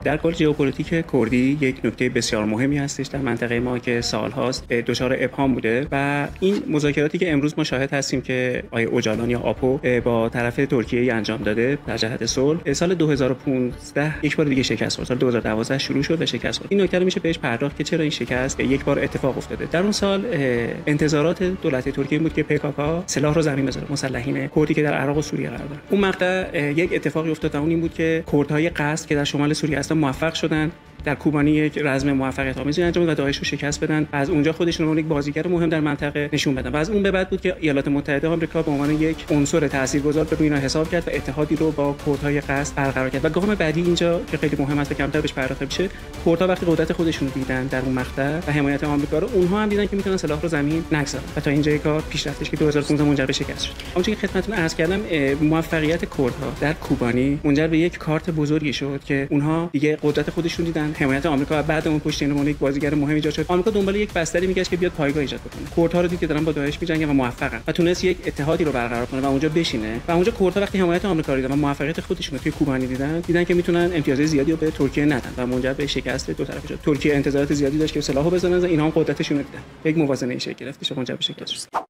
در کل ژئوپلیتیک کردی یک نکته بسیار مهمی هستش در منطقه ما که سالهاست دچار ابهام بوده و این مذاکراتی که امروز ما شاهد هستیم که آقای اوجالان یا آپو با طرف ترکیه انجام داده در جهت صلح، سال 2015 یک بار دیگه شکست خورد. سال 2012 شروع شد و شکست خورد. این نکته رو میشه بهش پرداخت که چرا این شکست یک بار اتفاق افتاده. در اون سال انتظارات دولت ترکیه بود که PKK سلاح رو زمین بذاره، مسلحین کردی که در عراق و سوریه قرار دارن. اون مقطع یک اتفاقی افتاد، اون این بود که کردهای قصد که در شمال سوریه هستن موفق شدن در کوبانی یک رزم موفقیت آمیزی انجام و داعش رو شکست بدن. از اونجا خودشون رو یک بازیگر مهم در منطقه نشون بدن و از اون به بعد بود که ایالات متحده آمریکا به عنوان یک عنصر تاثیرگذار به اینا حساب کرد و اتحادی رو با کردهای قصد برقرار کرد. و گام بعدی اینجا که خیلی مهم است کمتر بهش پرداخته بشه، کردها وقتی قدرت خودشون رو دیدن در اون مقطع و حمایت آمریکا رو، اونها هم دیدن که میتونن سلاح رو زمین نگذارن و تا اینجای کار پیش رفتش که 2015 منجر به شکست شد. اونجوری که خدمتتون عرض کردم، موفقیت کردها در کوبانی منجر به یک کارت بزرگی شد که اونها دیگه قدرت خودشون دیدن، حمایت آمریکا بعد اون پشت این یک بازیگر مهم ایجاد شد. آمریکا دنبال یک بستری میگشت که بیاد پایگاه ایجاد بکنه. کردها رو دید که دارن با داعش میجنگن و موفقن و تونست یک اتحادی رو برقرار کنه و اونجا بشینه و اونجا کردها وقتی حمایت آمریکا رو دیدن و موفقیت خودشون رو توی کوبانی دیدن که میتونن امتیازات زیادی رو به ترکیه ندن و منجر به شکست دو طرفه شد. ترکیه انتظارات زیادی داشت که سلاحو بزنن، اینا هم قدرتشون رو دیدن. یک موازنه شکل گرفت که منجر به شکست شد.